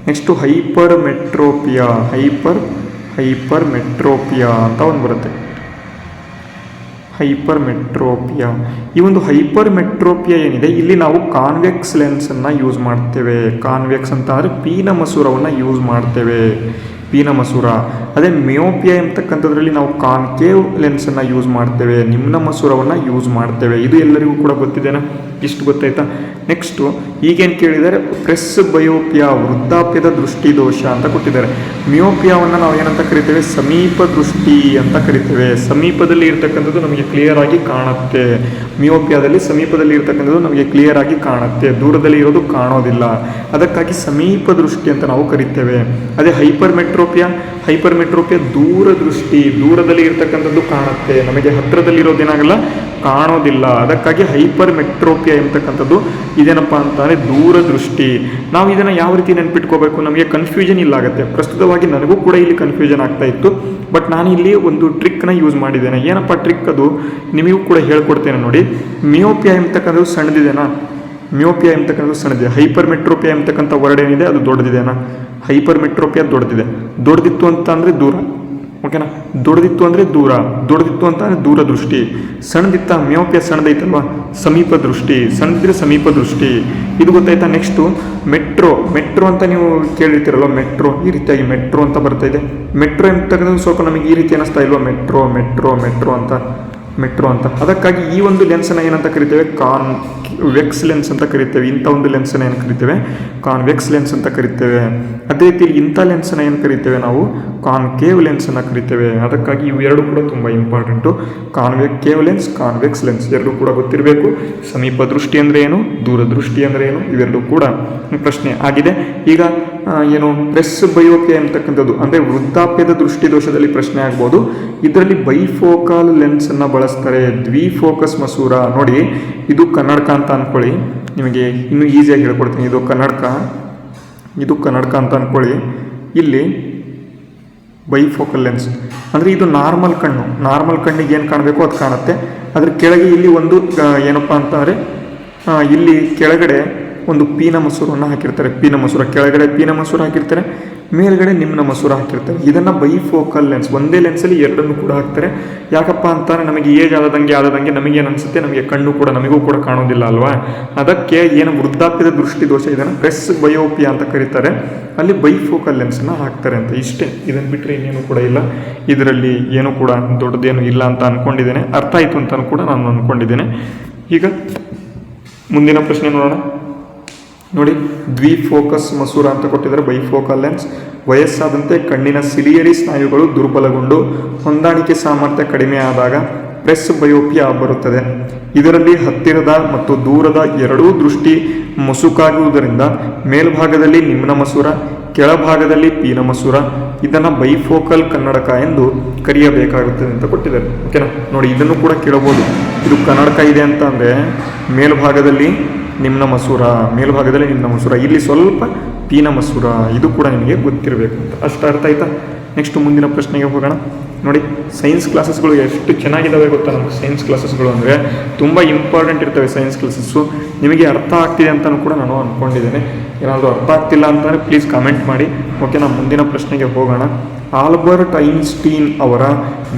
ನೆಕ್ಸ್ಟು ಹೈಪರ್ ಮೆಟ್ರೋಪಿಯಾ ಅಂತ ಒಂದು ಬರುತ್ತೆ, ಹೈಪರ್ ಮೆಟ್ರೋಪಿಯಾ. ಈ ಒಂದು ಹೈಪರ್ ಮೆಟ್ರೋಪಿಯಾ ಏನಿದೆ, ಇಲ್ಲಿ ನಾವು ಕಾನ್ವೆಕ್ಸ್ ಲೆನ್ಸನ್ನು ಯೂಸ್ ಮಾಡ್ತೇವೆ. ಕಾನ್ವೆಕ್ಸ್ ಅಂತ ಅಂದರೆ ಪೀನ ಮಸೂರವನ್ನು ಯೂಸ್ ಮಾಡ್ತೇವೆ, ಪೀನ ಮಸೂರ. ಅದೇ ಮಿಯೋಪಿಯಾ ಎಂಬತಕ್ಕಂಥದ್ರಲ್ಲಿ ನಾವು ಕಾನ್ಕೇವ್ ಲೆನ್ಸನ್ನು ಯೂಸ್ ಮಾಡ್ತೇವೆ, ನಿಮ್ನ ಮಸೂರವನ್ನು ಯೂಸ್ ಮಾಡ್ತೇವೆ. ಇದು ಎಲ್ಲರಿಗೂ ಕೂಡ ಗೊತ್ತಿದೆನಾ? ಇಷ್ಟು ಗೊತ್ತಾಯ್ತಾ? ನೆಕ್ಸ್ಟು ಈಗೇನು ಕೇಳಿದ್ದಾರೆ, ಪ್ರೆಸ್ ಬಯೋಪಿಯಾ ವೃದ್ಧಾಪ್ಯದ ದೃಷ್ಟಿ ದೋಷ ಅಂತ ಕೊಟ್ಟಿದ್ದಾರೆ. ಮಿಯೋಪಿಯಾವನ್ನು ನಾವು ಏನಂತ ಕರಿತೇವೆ, ಸಮೀಪ ದೃಷ್ಟಿ ಅಂತ ಕರಿತೇವೆ. ಸಮೀಪದಲ್ಲಿ ಇರ್ತಕ್ಕಂಥದ್ದು ನಮಗೆ ಕ್ಲಿಯರ್ ಆಗಿ ಕಾಣುತ್ತೆ. ಮಿಯೋಪಿಯಾದಲ್ಲಿ ಸಮೀಪದಲ್ಲಿ ಇರ್ತಕ್ಕಂಥದ್ದು ನಮಗೆ ಕ್ಲಿಯರ್ ಆಗಿ ಕಾಣುತ್ತೆ, ದೂರದಲ್ಲಿ ಇರೋದು ಕಾಣೋದಿಲ್ಲ. ಅದಕ್ಕಾಗಿ ಸಮೀಪ ದೃಷ್ಟಿ ಅಂತ ನಾವು ಕರಿತೇವೆ. ಅದೇ ಹೈಪರ್ ಮೆಟ್ರೋಪಿಯಾ ದೂರದೃಷ್ಟಿ, ದೂರದಲ್ಲಿ ಇರ್ತಕ್ಕಂಥದ್ದು ಕಾಣುತ್ತೆ, ನಮಗೆ ಹತ್ತಿರದಲ್ಲಿರೋದೇನಾಗಲ್ಲ, ಕಾಣೋದಿಲ್ಲ. ಅದಕ್ಕಾಗಿ ಹೈಪರ್ ಮೆಟ್ರೋಪಿಯಾ ಎಂಬತಕ್ಕಂಥದ್ದು ಇದೇನಪ್ಪ ಅಂತಂದರೆ ದೂರದೃಷ್ಟಿ. ನಾವು ಇದನ್ನು ಯಾವ ರೀತಿ ನೆನ್ಪಿಟ್ಕೋಬೇಕು, ನಮಗೆ ಕನ್ಫ್ಯೂಷನ್ ಇಲ್ಲಾಗುತ್ತೆ. ಪ್ರಸ್ತುತವಾಗಿ ನನಗೂ ಕೂಡ ಇಲ್ಲಿ ಕನ್ಫ್ಯೂಷನ್ ಆಗ್ತಾ ಇತ್ತು, ಬಟ್ ನಾನು ಇಲ್ಲಿ ಒಂದು ಟ್ರಿಕ್ನ ಯೂಸ್ ಮಾಡಿದ್ದೇನೆ. ಏನಪ್ಪ ಟ್ರಿಕ್, ಅದು ನಿಮಗೂ ಕೂಡ ಹೇಳ್ಕೊಡ್ತೇನೆ ನೋಡಿ. ಮಿಯೋಪಿಯಾ ಎಂಬತಕ್ಕಂಥದ್ದು ಸಣ್ಣದಿದೆನಾ, ಮಿಯೋಪಿಯಾ ಎಂಬತಕ್ಕಂಥದ್ದು ಸಣ್ಣದಿದೆ. ಹೈಪರ್ ಮೆಟ್ರೋಪಿಯಾ ಎಂಬತಕ್ಕಂಥ ವರ್ಡ್ ಏನಿದೆ ಅದು ದೊಡ್ಡದಿದೆನಾ? ಹೈಪರ್ ಮೆಟ್ರೋಪಿಯಾ ದೊಡ್ಡದಿತ್ತು ಅಂತ ಅಂದರೆ ದೂರ, ಓಕೆನಾ. ದೊಡ್ಡದಿತ್ತು ಅಂದರೆ ದೊಡ್ಡದಿತ್ತು ಅಂತ ಅಂದರೆ ದೂರದೃಷ್ಟಿ. ಸಣ್ಣದಿತ್ತ ಮಿಯೋಪಿಯಾ ಸಣ್ಣದೈತಲ್ವಾ, ಸಮೀಪ ದೃಷ್ಟಿ. ಸಣ್ಣದಿದ್ರೆ ಸಮೀಪ ದೃಷ್ಟಿ. ಇದು ಗೊತ್ತಾಯ್ತಾ? ನೆಕ್ಸ್ಟು ಮೆಟ್ರೋ ಅಂತ ನೀವು ಕೇಳಿರ್ತೀರಲ್ವ, ಮೆಟ್ರೋ ಈ ರೀತಿಯಾಗಿ ಮೆಟ್ರೋ ಅಂತ ಬರ್ತಾ ಇದೆ. ಮೆಟ್ರೋ ಎಂತಕ್ಕಂಥದ್ದು ಸ್ವಲ್ಪ ನಮಗೆ ಈ ರೀತಿ ಅನ್ನಿಸ್ತಾ ಇಲ್ವಾ, ಮೆಟ್ರೋ ಅಂತ. ಅದಕ್ಕಾಗಿ ಈ ಒಂದು ಲೆನ್ಸನ್ನು ಏನಂತ ಕರಿತೇವೆ, ಕಾನ್ವೆಕ್ಸ್ ಲೆನ್ಸ್ ಅಂತ ಕರಿತೇವೆ. ಇಂಥ ಒಂದು ಲೆನ್ಸನ್ನು ಏನು ಕರಿತೇವೆ, ಕಾನ್ವೆಕ್ಸ್ ಲೆನ್ಸ್ ಅಂತ ಕರಿತೇವೆ. ಅದೇ ರೀತಿ ಇಂಥ ಲೆನ್ಸನ್ನು ಏನು ಕರಿತೇವೆ ನಾವು, ಕಾನ್ಕೇವ್ ಲೆನ್ಸನ್ನು ಕರಿತೇವೆ. ಅದಕ್ಕಾಗಿ ಇವು ಎರಡು ಕೂಡ ತುಂಬ ಇಂಪಾರ್ಟೆಂಟು. ಕಾನ್ವೆಕ್ಸ್ ಲೆನ್ಸ್ ಎರಡೂ ಕೂಡ ಗೊತ್ತಿರಬೇಕು. ಸಮೀಪ ದೃಷ್ಟಿ ಅಂದರೆ ಏನು, ದೂರದೃಷ್ಟಿ ಅಂದರೆ ಏನು, ಇವೆರಡೂ ಕೂಡ ಪ್ರಶ್ನೆ ಆಗಿದೆ. ಈಗ ಏನು ಪ್ರೆಸ್ ಬಯೋಪಿಯಾ ಅಂತಕ್ಕಂಥದ್ದು ಅಂದರೆ ವೃದ್ಧಾಪ್ಯದ ದೃಷ್ಟಿ ದೋಷದಲ್ಲಿ ಪ್ರಶ್ನೆ ಆಗ್ಬೋದು. ಇದರಲ್ಲಿ ಬೈಫೋಕಲ್ ಲೆನ್ಸನ್ನು ಬಳಸ್ತಾರೆ, ದ್ವಿಫೋಕಸ್ ಮಸೂರ. ನೋಡಿ, ಇದು ಕನ್ನಡಕ ಅಂತ ಅಂದ್ಕೊಳ್ಳಿ, ನಿಮಗೆ ಇನ್ನೂ ಈಸಿಯಾಗಿ ಹೇಳ್ಕೊಡ್ತೀನಿ. ಇದು ಕನ್ನಡಕ, ಇದು ಕನ್ನಡಕ ಅಂತ ಅಂದ್ಕೊಳ್ಳಿ. ಇಲ್ಲಿ ಬೈಫೋಕಲ್ ಲೆನ್ಸ್ ಅಂದರೆ ಇದು ನಾರ್ಮಲ್ ಕಣ್ಣಿಗೆ ಏನು ಕಾಣಬೇಕು ಅದು ಕಾಣುತ್ತೆ. ಅದ್ರ ಕೆಳಗೆ ಇಲ್ಲಿ ಒಂದು ಏನಪ್ಪ ಅಂತಂದರೆ ಇಲ್ಲಿ ಕೆಳಗಡೆ ಒಂದು ಪೀನ ಮಸೂರನ್ನು ಹಾಕಿರ್ತಾರೆ. ಕೆಳಗಡೆ ಪೀನ ಮಸೂರ ಹಾಕಿರ್ತಾರೆ, ಮೇಲ್ಗಡೆ ನಿಮ್ನ ಮಸೂರ ಹಾಕಿರ್ತಾರೆ. ಇದನ್ನು ಬೈಫೋಕಲ್ ಲೆನ್ಸ್, ಒಂದೇ ಲೆನ್ಸಲ್ಲಿ ಎರಡನ್ನು ಕೂಡ ಹಾಕ್ತಾರೆ. ಯಾಕಪ್ಪ ಅಂತಾರೆ, ನಮಗೆ ಏಜ್ ಆದಂಗೆ ನಮಗೇನು ಅನಿಸುತ್ತೆ, ನಮಗೆ ಕಣ್ಣು ಕೂಡ ನಮಗೂ ಕೂಡ ಕಾಣೋದಿಲ್ಲ ಅಲ್ವಾ. ಅದಕ್ಕೆ ಏನು ವೃದ್ಧಾಪ್ಯದ ದೃಷ್ಟಿದೋಷ ಇದನ್ನು ಪ್ರೆಸ್ ಬಯೋಪಿಯಾ ಅಂತ ಕರೀತಾರೆ. ಅಲ್ಲಿ ಬೈಫೋಕಲ್ ಲೆನ್ಸನ್ನು ಹಾಕ್ತಾರೆ ಅಂತ. ಇಷ್ಟೇ, ಇದನ್ನು ಬಿಟ್ಟರೆ ಇನ್ನೇನು ಕೂಡ ಇಲ್ಲ. ಇದರಲ್ಲಿ ಏನೂ ಕೂಡ ದೊಡ್ಡದೇನು ಇಲ್ಲ ಅಂತ ಅಂದ್ಕೊಂಡಿದ್ದೇನೆ. ಅರ್ಥ ಆಯಿತು ಅಂತಲೂ ಕೂಡ ನಾನು ಅಂದ್ಕೊಂಡಿದ್ದೇನೆ. ಈಗ ಮುಂದಿನ ಪ್ರಶ್ನೆ ನೋಡೋಣ. ನೋಡಿ, ದ್ವಿಫೋಕಸ್ ಮಸೂರ ಅಂತ ಕೊಟ್ಟಿದ್ದಾರೆ. ಬೈಫೋಕಲ್ ಲೆನ್ಸ್ ವಯಸ್ಸಾದಂತೆ ಕಣ್ಣಿನ ಸಿಲಿಯರಿ ಸ್ನಾಯುಗಳು ದುರ್ಬಲಗೊಂಡು ಹೊಂದಾಣಿಕೆ ಸಾಮರ್ಥ್ಯ ಕಡಿಮೆ ಆದಾಗ ಪ್ರೆಸ್ ಬಯೋಪಿಯಾ ಬರುತ್ತದೆ. ಇದರಲ್ಲಿ ಹತ್ತಿರದ ಮತ್ತು ದೂರದ ಎರಡೂ ದೃಷ್ಟಿ ಮಸುಕಾಗುವುದರಿಂದ ಮೇಲ್ಭಾಗದಲ್ಲಿ ನಿಮ್ನ ಮಸೂರ, ಕೆಳಭಾಗದಲ್ಲಿ ಪೀನ ಮಸೂರ. ಇದನ್ನು ಬೈಫೋಕಲ್ ಕನ್ನಡಕ ಎಂದು ಕರೆಯಬೇಕಾಗುತ್ತದೆ ಅಂತ ಕೊಟ್ಟಿದ್ದಾರೆ. ಓಕೆನಾ. ನೋಡಿ, ಇದನ್ನು ಕೂಡ ಕೇಳಬಹುದು. ಇದು ಕನ್ನಡಕ ಇದೆ ಅಂತ ಅಂದರೆ ಮೇಲ್ಭಾಗದಲ್ಲಿ ನಿಮ್ನ ಮಸೂರ, ಇಲ್ಲಿ ಸ್ವಲ್ಪ ಪೀನ ಮಸೂರ. ಇದು ಕೂಡ ನಿಮಗೆ ಗೊತ್ತಿರಬೇಕು ಅಂತ. ಅಷ್ಟು ಅರ್ಥ ಆಯ್ತಾ. ನೆಕ್ಸ್ಟ್ ಮುಂದಿನ ಪ್ರಶ್ನೆಗೆ ಹೋಗೋಣ. ನೋಡಿ, ಸೈನ್ಸ್ ಕ್ಲಾಸಸ್ಗಳು ಎಷ್ಟು ಚೆನ್ನಾಗಿದ್ದಾವೆ ಗೊತ್ತಾ. ನಮಗೆ ಸೈನ್ಸ್ ಕ್ಲಾಸಸ್ಗಳು ಅಂದರೆ ತುಂಬ ಇಂಪಾರ್ಟೆಂಟ್ ಇರ್ತವೆ. ಸೈನ್ಸ್ ಕ್ಲಾಸಸ್ಸು ನಿಮಗೆ ಅರ್ಥ ಆಗ್ತಿದೆ ಅಂತಲೂ ಕೂಡ ನಾನು ಅಂದ್ಕೊಂಡಿದ್ದೇನೆ. ಏನಾದರೂ ಅರ್ಥ ಆಗ್ತಿಲ್ಲ ಅಂತಂದರೆ ಪ್ಲೀಸ್ ಕಮೆಂಟ್ ಮಾಡಿ. ಓಕೆ, ನಾವು ಮುಂದಿನ ಪ್ರಶ್ನೆಗೆ ಹೋಗೋಣ. ಆಲ್ಬರ್ಟ್ ಐನ್ಸ್ಟೀನ್ ಅವರ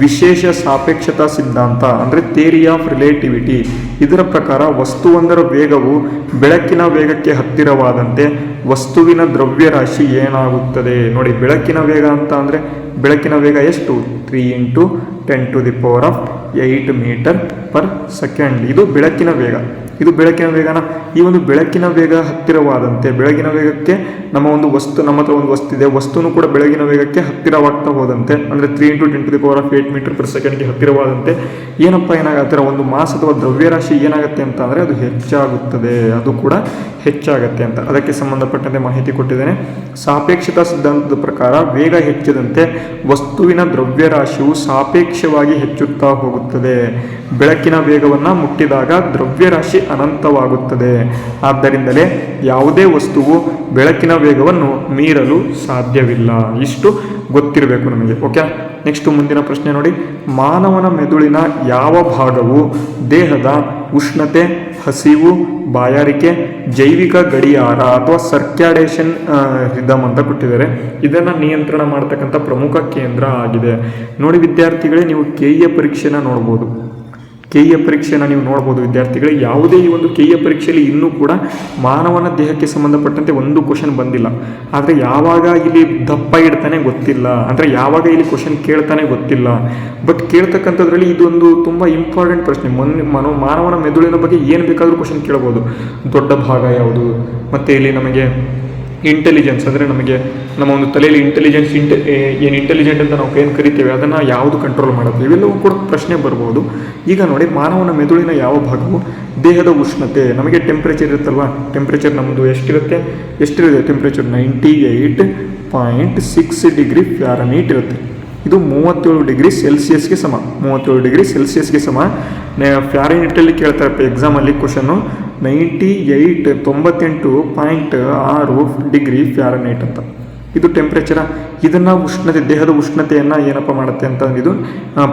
ವಿಶೇಷ ಸಾಪೇಕ್ಷತಾ ಸಿದ್ಧಾಂತ ಅಂದರೆ ಥಿಯರಿ ಆಫ್ ರಿಲೇಟಿವಿಟಿ, ಇದರ ಪ್ರಕಾರ ವಸ್ತುವೊಂದರ ವೇಗವು ಬೆಳಕಿನ ವೇಗಕ್ಕೆ ಹತ್ತಿರವಾದಂತೆ ವಸ್ತುವಿನ ದ್ರವ್ಯರಾಶಿ ಏನಾಗುತ್ತದೆ. ನೋಡಿ, ಬೆಳಕಿನ ವೇಗ ಅಂತ ಅಂದರೆ ಬೆಳಕಿನ ವೇಗ ಎಷ್ಟು? 3 × 10⁸ ಮೀಟರ್ ಪರ್ ಸೆಕೆಂಡ್. ಇದು ಬೆಳಕಿನ ವೇಗನ. ಈ ಒಂದು ಬೆಳಕಿನ ವೇಗ ಹತ್ತಿರವಾದಂತೆ, ಬೆಳಗಿನ ವೇಗಕ್ಕೆ ನಮ್ಮ ಹತ್ರ ಒಂದು ವಸ್ತು ಇದೆ, ವಸ್ತುನು ಕೂಡ ಬೆಳಗಿನ ವೇಗಕ್ಕೆ ಹತ್ತಿರವಾಗ್ತಾ ಹೋದಂತೆ, ಅಂದರೆ 3 × 10⁸ ಮೀಟರ್ ಪರ್ ಸೆಕೆಂಡ್ಗೆ ಹತ್ತಿರವಾದಂತೆ ಏನಾಗುತ್ತೆ, ಒಂದು ಮಾಸ್ ಅಥವಾ ದ್ರವ್ಯರಾಶಿ ಏನಾಗುತ್ತೆ ಅಂತ ಅಂದರೆ ಅದು ಹೆಚ್ಚಾಗತ್ತೆ ಅಂತ. ಅದಕ್ಕೆ ಸಂಬಂಧಪಟ್ಟಂತೆ ಮಾಹಿತಿ ಕೊಟ್ಟಿದ್ದೇನೆ. ಸಾಪೇಕ್ಷತಾ ಸಿದ್ಧಾಂತದ ಪ್ರಕಾರ ವೇಗ ಹೆಚ್ಚಿದಂತೆ ವಸ್ತುವಿನ ದ್ರವ್ಯರಾಶಿಯು ಸಾಪೇಕ್ಷವಾಗಿ ಹೆಚ್ಚುತ್ತಾ ಹೋಗುತ್ತದೆ. ಬೆಳಕಿನ ವೇಗವನ್ನು ಮುಟ್ಟಿದಾಗ ದ್ರವ್ಯರಾಶಿ ಅನಂತವಾಗುತ್ತದೆ. ಆದ್ದರಿಂದಲೇ ಯಾವುದೇ ವಸ್ತುವು ಬೆಳಕಿನ ವೇಗವನ್ನು ಮೀರಲು ಸಾಧ್ಯವಿಲ್ಲ. ಇಷ್ಟು ಗೊತ್ತಿರಬೇಕು ನಮಗೆ. ಓಕೆ, ನೆಕ್ಸ್ಟ್ ಮುಂದಿನ ಪ್ರಶ್ನೆ ನೋಡಿ. ಮಾನವನ ಮೆದುಳಿನ ಯಾವ ಭಾಗವು ದೇಹದ ಉಷ್ಣತೆ, ಹಸಿವು, ಬಾಯಾರಿಕೆ, ಜೈವಿಕ ಗಡಿಯಾರ ಅಥವಾ ಸರ್ಕ್ಯಾಡೇಷನ್ ರಿದಮ್ ಅಂತ ಕೊಟ್ಟಿದ್ದಾರೆ. ಇದನ್ನು ನಿಯಂತ್ರಣ ಮಾಡ್ತಕ್ಕಂಥ ಪ್ರಮುಖ ಕೇಂದ್ರ ಆಗಿದೆ. ನೋಡಿ ವಿದ್ಯಾರ್ಥಿಗಳೇ, ನೀವು ಕೆಇಎ ಪರೀಕ್ಷೆನ ನೋಡ್ಬೋದು. ವಿದ್ಯಾರ್ಥಿಗಳೇ, ಯಾವುದೇ ಈ ಒಂದು ಕೆಇಎ ಪರೀಕ್ಷೆಯಲ್ಲಿ ಇನ್ನೂ ಕೂಡ ಮಾನವನ ದೇಹಕ್ಕೆ ಸಂಬಂಧಪಟ್ಟಂತೆ ಒಂದು ಕ್ವಶನ್ ಬಂದಿಲ್ಲ. ಆದರೆ ಯಾವಾಗ ಇಲ್ಲಿ ದಪ್ಪ ಇಡ್ತಾನೆ ಗೊತ್ತಿಲ್ಲ, ಅಂದರೆ ಯಾವಾಗ ಇಲ್ಲಿ ಕ್ವಶನ್ ಕೇಳ್ತಾನೆ ಗೊತ್ತಿಲ್ಲ. ಬಟ್ ಕೇಳ್ತಕ್ಕಂಥದ್ರಲ್ಲಿ ಇದೊಂದು ತುಂಬ ಇಂಪಾರ್ಟೆಂಟ್ ಪ್ರಶ್ನೆ. ಮಾನವನ ಮೆದುಳಿನ ಬಗ್ಗೆ ಏನು ಬೇಕಾದರೂ ಕ್ವಶನ್ ಕೇಳ್ಬೋದು. ದೊಡ್ಡ ಭಾಗ ಯಾವುದು, ಮತ್ತು ಇಲ್ಲಿ ನಮಗೆ ಇಂಟೆಲಿಜೆನ್ಸ್ ಅಂದರೆ ನಮಗೆ ನಮ್ಮ ಒಂದು ತಲೆಯಲ್ಲಿ ಇಂಟೆಲಿಜೆಂಟ್ ಅಂತ ನಾವು ಏನು ಕರಿತೇವೆ ಅದನ್ನು ಯಾವುದು ಕಂಟ್ರೋಲ್ ಮಾಡುತ್ತೆ, ಇವೆಲ್ಲವೂ ಕೂಡ ಪ್ರಶ್ನೆ ಬರ್ಬೋದು. ಈಗ ನೋಡಿ, ಮಾನವನ ಮೆದುಳಿನ ಯಾವ ಭಾಗವು ದೇಹದ ಉಷ್ಣತೆ, ನಮಗೆ ಟೆಂಪ್ರೇಚರ್ ಇರುತ್ತಲ್ವ, ಟೆಂಪ್ರೇಚರ್ ನಮ್ಮದು ಎಷ್ಟಿರುತ್ತೆ ಟೆಂಪ್ರೇಚರ್ 98.6 ಡಿಗ್ರಿ ಫ್ಯಾರನೀಟ್ ಇರುತ್ತೆ. ಇದು 37 ಡಿಗ್ರಿ ಸೆಲ್ಸಿಯಸ್ಗೆ ಸಮ. 37 ಡಿಗ್ರಿ ಸೆಲ್ಸಿಯಸ್ಗೆ ಸಮ. ಫ್ಯಾರನೀಟಲ್ಲಿ ಕೇಳ್ತಾರೆ ಎಕ್ಸಾಮಲ್ಲಿ ಕ್ವಶನ್ನು 98.6 ಡಿಗ್ರಿ ಫ್ಯಾರನೈಟ್ ಅಂತ. ಇದು ಟೆಂಪ್ರೇಚರ. ಇದನ್ನು ದೇಹದ ಉಷ್ಣತೆಯನ್ನು ಏನಪ್ಪ ಮಾಡುತ್ತೆ ಅಂತ ಇದು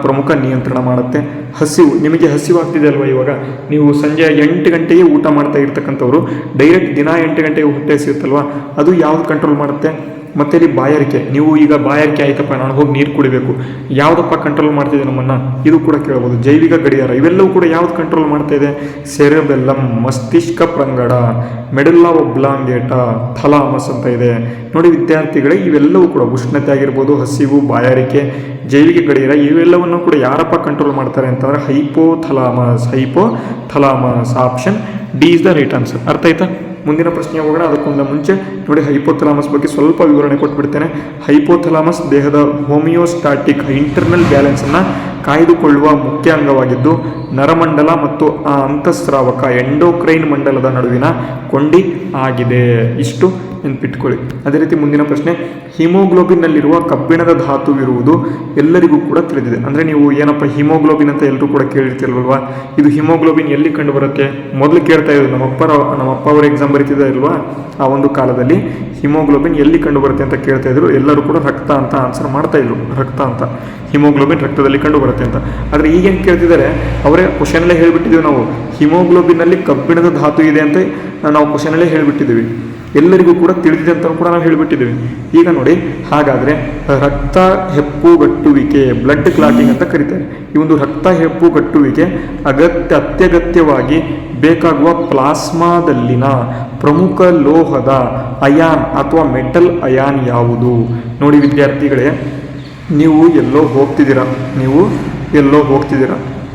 ಪ್ರಮುಖ ನಿಯಂತ್ರಣ ಮಾಡುತ್ತೆ. ಹಸಿವು, ನಿಮಗೆ ಹಸಿವಾಗ್ತಿದೆ ಅಲ್ವಾ, ಇವಾಗ ನೀವು ಸಂಜೆ 8 ಗಂಟೆಗೆ ಊಟ ಮಾಡ್ತಾ ಇರ್ತಕ್ಕಂಥವ್ರು ಡೈರೆಕ್ಟ್ ದಿನ 8 ಗಂಟೆಗೆ ಹೊಟ್ಟೆ ಸಿಗುತ್ತಲ್ವ, ಅದು ಯಾವುದು ಕಂಟ್ರೋಲ್ ಮಾಡುತ್ತೆ. ಮತ್ತು ಇಲ್ಲಿ ಬಾಯಾರಿಕೆ, ನೀವು ಈಗ ಬಾಯಾರಿಕೆ ಆಯ್ತಪ್ಪ, ನಾನು ಹೋಗಿ ನೀರು ಕುಡಿಬೇಕು, ಯಾವುದಪ್ಪ ಕಂಟ್ರೋಲ್ ಮಾಡ್ತಿದೆ ನಮ್ಮನ್ನು, ಇದು ಕೂಡ ಕೇಳ್ಬೋದು. ಜೈವಿಕ ಗಡಿಯಾರ, ಇವೆಲ್ಲವೂ ಕೂಡ ಯಾವ್ದು ಕಂಟ್ರೋಲ್ ಮಾಡ್ತಾ ಇದೆ? ಸೆರೆಬೆಲ್ಲಮ್, ಮಸ್ತಿಷ್ಕ ಪ್ರಂಗಡ, ಮೆಡುಲ್ಲಾ ಒಬ್ಲಾಂಗೇಟಾ, ಥಲಾಮಸ್ ಅಂತ ಇದೆ. ನೋಡಿ ವಿದ್ಯಾರ್ಥಿಗಳೇ, ಇವೆಲ್ಲವೂ ಕೂಡ ಉಷ್ಣತೆ ಆಗಿರ್ಬೋದು, ಹಸಿವು, ಬಾಯಾರಿಕೆ, ಜೈವಿಕ ಗಡಿಯಾರ, ಇವೆಲ್ಲವನ್ನು ಕೂಡ ಯಾರಪ್ಪ ಕಂಟ್ರೋಲ್ ಮಾಡ್ತಾರೆ ಅಂತಂದರೆ hypothalamus. Option D is the right answer. ಅರ್ಥ ಆಯ್ತಾ? ಮುಂದಿನ ಪ್ರಶ್ನೆ ಹೋಗೋಣ. ಅದಕ್ಕೊಂದು ಮುಂಚೆ ನೋಡಿ, ಹೈಪೋಥಲಾಮಸ್ ಬಗ್ಗೆ ಸ್ವಲ್ಪ ವಿವರಣೆ ಕೊಟ್ಬಿಡ್ತೇನೆ. ಹೈಪೋಥಲಾಮಸ್ ದೇಹದ ಹೋಮಿಯೋಸ್ಟಾಟಿಕ್ ಇಂಟರ್ನಲ್ ಬ್ಯಾಲೆನ್ಸನ್ನು ಕಾಯ್ದುಕೊಳ್ಳುವ ಮುಖ್ಯ ಅಂಗವಾಗಿದ್ದು ನರಮಂಡಲ ಮತ್ತು ಆ ಅಂತಃಸ್ರಾವಕ ಎಂಡೋಕ್ರೈನ್ ಮಂಡಲದ ನಡುವಿನ ಕೊಂಡಿ ಆಗಿದೆ. ಇಷ್ಟು ನೆನ್ಪಿಟ್ಕೊಳ್ಳಿ. ಅದೇ ರೀತಿ ಮುಂದಿನ ಪ್ರಶ್ನೆ, ಹಿಮೋಗ್ಲೋಬಿನ್ನಲ್ಲಿರುವ ಕಬ್ಬಿಣದ ಧಾತುವಿರುವುದು ಎಲ್ಲರಿಗೂ ಕೂಡ ತಿಳಿದಿದೆ. ಅಂದರೆ ನೀವು ಏನಪ್ಪ ಹಿಮೋಗ್ಲೋಬಿನ್ ಅಂತ ಎಲ್ಲರೂ ಕೂಡ ಕೇಳಿರ್ತಿಲ್ವಲ್ವಾ, ಇದು ಹಿಮೋಗ್ಲೋಬಿನ್ ಎಲ್ಲಿ ಕಂಡು ಬರುತ್ತೆ? ಮೊದಲು ಕೇಳ್ತಾ ಇರೋದು ನಮ್ಮ ಅಪ್ಪ ಅವರ ಎಕ್ಸಾಮ್ ಬರೀತಿದ್ದ ಇಲ್ವಾ, ಆ ಒಂದು ಕಾಲದಲ್ಲಿ ಹಿಮೋಗ್ಲೋಬಿನ್ ಎಲ್ಲಿ ಕಂಡು ಬರುತ್ತೆ ಅಂತ ಕೇಳ್ತಾ ಇದ್ರು. ಎಲ್ಲರೂ ಕೂಡ ರಕ್ತ ಅಂತ ಆನ್ಸರ್ ಮಾಡ್ತಾ ಇದ್ರು, ರಕ್ತ ಅಂತ. ಹಿಮೋಗ್ಲೋಬಿನ್ ರಕ್ತದಲ್ಲಿ ಕಂಡು ಬರುತ್ತೆ ಅಂತ. ಆದರೆ ಈಗೇನು ಕೇಳ್ತಿದ್ದಾರೆ, ಅವರೇ ಕ್ವಶನಲ್ಲೇ ಹೇಳಿಬಿಟ್ಟಿದ್ದೀವಿ ನಾವು, ಹಿಮೋಗ್ಲೋಬಿನ್ನಲ್ಲಿ ಕಬ್ಬಿಣದ ಧಾತು ಇದೆ ಅಂತ ನಾವು ಕ್ವಶನಲ್ಲೇ ಹೇಳಿಬಿಟ್ಟಿದ್ದೀವಿ. ಎಲ್ಲರಿಗೂ ಕೂಡ ತಿಳಿದಿದೆ ಅಂತ ಕೂಡ ನಾವು ಹೇಳಿಬಿಟ್ಟಿದ್ದೀವಿ. ಈಗ ನೋಡಿ, ಹಾಗಾದರೆ ರಕ್ತ ಹೆಪ್ಪುಗಟ್ಟುವಿಕೆ, ಬ್ಲಡ್ ಕ್ಲಾಟಿಂಗ್ ಅಂತ ಕರೀತಾರೆ. ಈ ಒಂದು ರಕ್ತ ಹೆಪ್ಪುಗಟ್ಟುವಿಕೆ ಅತ್ಯಗತ್ಯವಾಗಿ ಬೇಕಾಗುವ ಪ್ಲಾಸ್ಮಾದಲ್ಲಿನ ಪ್ರಮುಖ ಲೋಹದ ಅಯಾನ್ ಅಥವಾ ಮೆಟಲ್ ಅಯಾನ್ ಯಾವುದು? ನೋಡಿ ವಿದ್ಯಾರ್ಥಿಗಳೇ, ನೀವು ಎಲ್ಲೋ ಹೋಗ್ತಿದ್ದೀರಾ,